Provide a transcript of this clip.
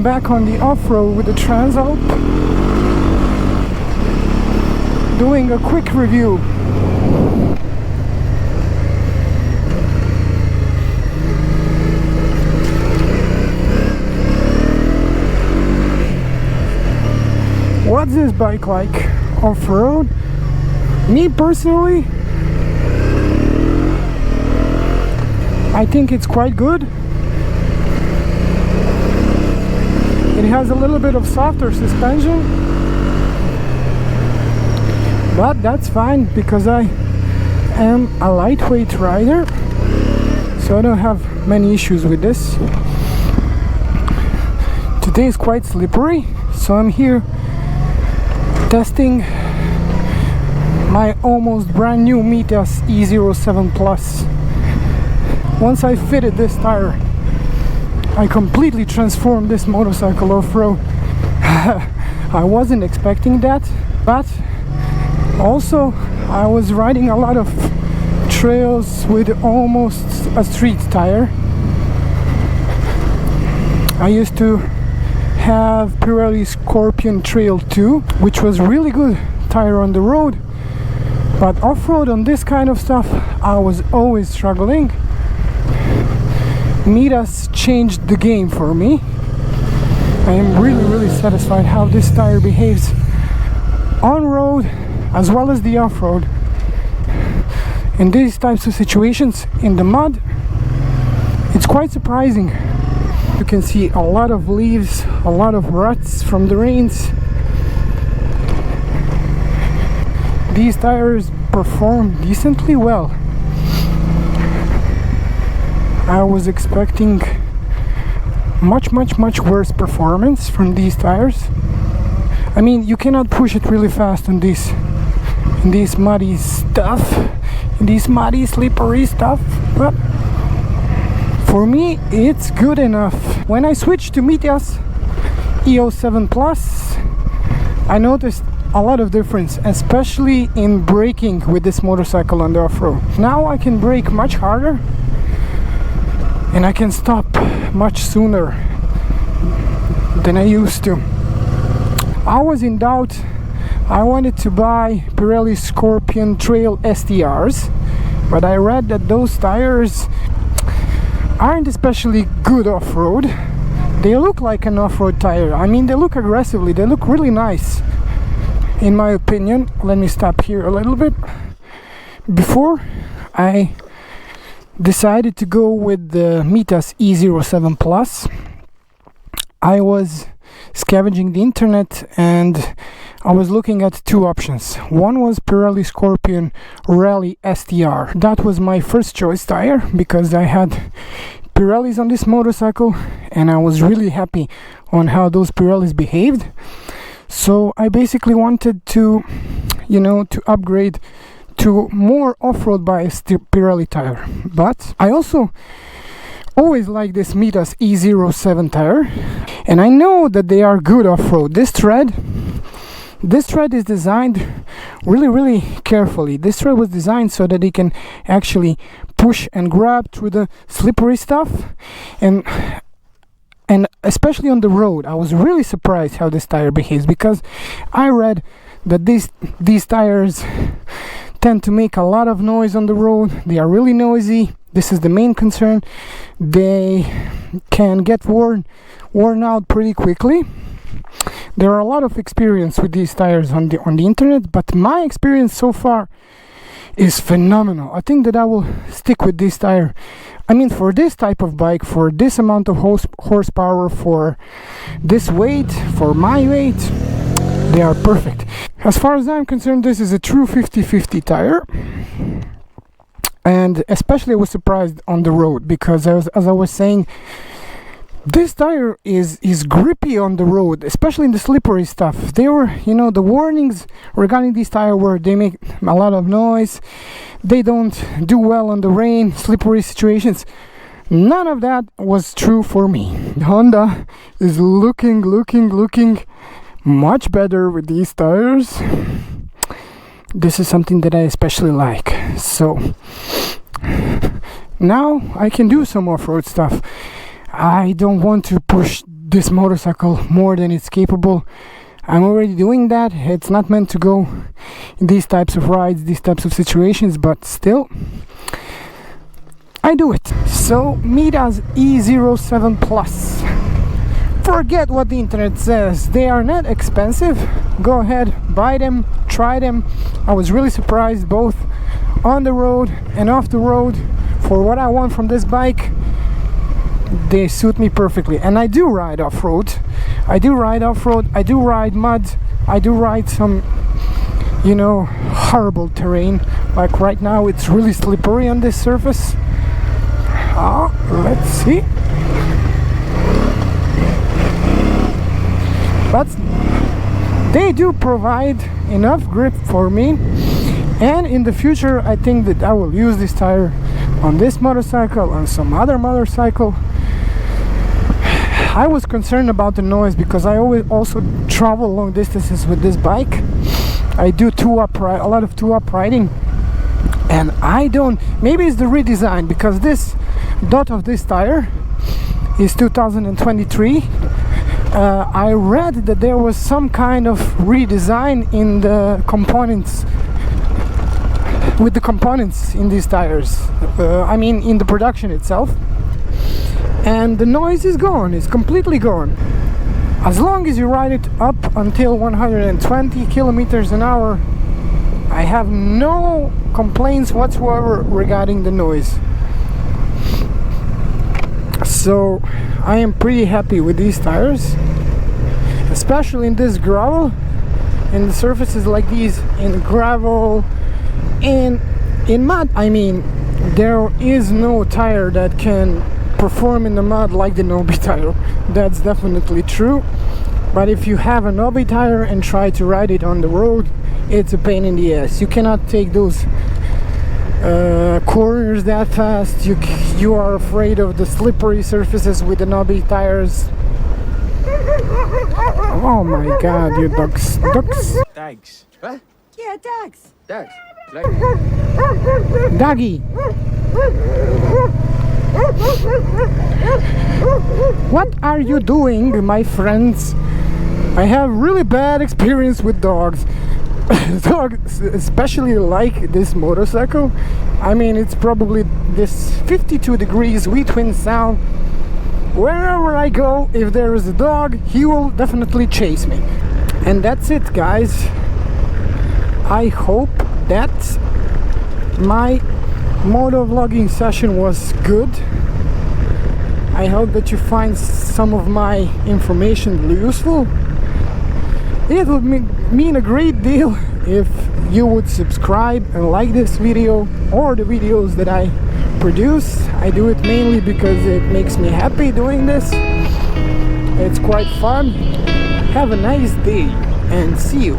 back on the off-road with the Transalp, doing a quick review. What's this bike like off-road? Me personally, I think it's quite good. It has a little bit of softer suspension, but that's fine because I am a lightweight rider, so I don't have many issues with this. Today is quite slippery, so I'm here testing my almost brand new Mitas E-07 Plus. Once I fitted this tire, I completely transformed this motorcycle off-road. I wasn't expecting that, but also I was riding a lot of trails with almost a street tire. I used to have Pirelli Scorpion Trail 2, which was really good tire on the road, but off-road on this kind of stuff I was always struggling. Mitas changed the game for me. I am really satisfied how this tire behaves on road as well as the off-road. In these types of situations, in the mud, it's quite surprising. You can see a lot of leaves, a lot of ruts from the rains. These tires perform decently well. I was expecting much worse performance from these tires. I mean, you cannot push it really fast on this, in this muddy stuff, in this muddy slippery stuff, but for me it's good enough. When I switched to Mitas E-07 Plus, I noticed a lot of difference, especially in braking with this motorcycle on the off-road. Now I can brake much harder and I can stop much sooner than I used to. I was in doubt. I wanted to buy Pirelli Scorpion Trail STRs, but I read that those tires aren't especially good off-road. They look like an off-road tire. I mean, they look aggressively, they look really nice in my opinion. Let me stop here a little bit. Before I decided to go with the Mitas E-07 Plus, I was scavenging the internet and I was looking at two options. One was Pirelli Scorpion Rally STR. That was my first choice tire because I had Pirellis on this motorcycle and I was really happy on how those Pirellis behaved. So I basically wanted to, to upgrade to more off-road biased Pirelli tire. But I also always like this Mitas E-07 tire, and I know that they are good off-road. This tread is designed really carefully. This tread was designed so that it can actually push and grab through the slippery stuff, and especially on the road I was really surprised how this tire behaves, because I read that these tires tend to make a lot of noise on the road. They are really noisy. This is the main concern. They can get worn out pretty quickly. There are a lot of experience with these tires on the internet, but my experience so far is phenomenal. I think that I will stick with this tire. I mean, for this type of bike, for this amount of horsepower, for this weight, for my weight, they are perfect. As far as I'm concerned, this is a true 50-50 tire. And especially I was surprised on the road because as I was saying, this tire is grippy on the road, especially in the slippery stuff. They were, the warnings regarding this tire were they make a lot of noise, they don't do well on the rain, slippery situations. None of that was true for me. Honda is looking much better with these tires. This is something that I especially like. So now I can do some off-road stuff. I don't want to push this motorcycle more than it's capable. I'm already doing that. It's not meant to go in these types of rides, these types of situations, but still I do it. So Mitas E-07 Plus. Forget what the internet says. They are not expensive. Go ahead, buy them, try them. I was really surprised both on the road and off the road. For what I want from this bike, they suit me perfectly. And I do ride off-road. I do ride mud. I do ride some, you know, horrible terrain. Like right now it's really slippery on this surface. Let's see. But they do provide enough grip for me, and in the future I think that I will use this tire on this motorcycle, on some other motorcycle. I was concerned about the noise because I always also travel long distances with this bike. I do a lot of two-up riding, and I don't, maybe it's the redesign, because this dot of this tire is 2023. I read that there was some kind of redesign in the components, with the components in these tires. I mean in the production itself, and the noise is gone. It's completely gone. As long as you ride it up until 120 kilometers an hour, I have no complaints whatsoever regarding the noise. So I am pretty happy with these tires, especially in this gravel, in the surfaces like these, in gravel, and in mud. I mean, there is no tire that can perform in the mud like the Nobi tire. That's definitely true. But if you have a Nobi tire and try to ride it on the road, it's a pain in the ass. You cannot take those corners that fast. You are afraid of the slippery surfaces with the Nobi tires. Oh my god, you ducks. Thanks. What? Yeah, dogs. Thanks. Doggy. What are you doing, my friends? I have really bad experience with dogs. Dogs especially like this motorcycle. I mean, it's probably this 52 degrees sweet wind sound. Wherever I go, if there is a dog, he will definitely chase me. And that's it, guys. I hope that my motovlogging session was good. I hope that you find some of my information useful. It would mean a great deal if you would subscribe and like this video or the videos that I produce. I do it mainly because it makes me happy doing this. It's quite fun. Have a nice day and see you.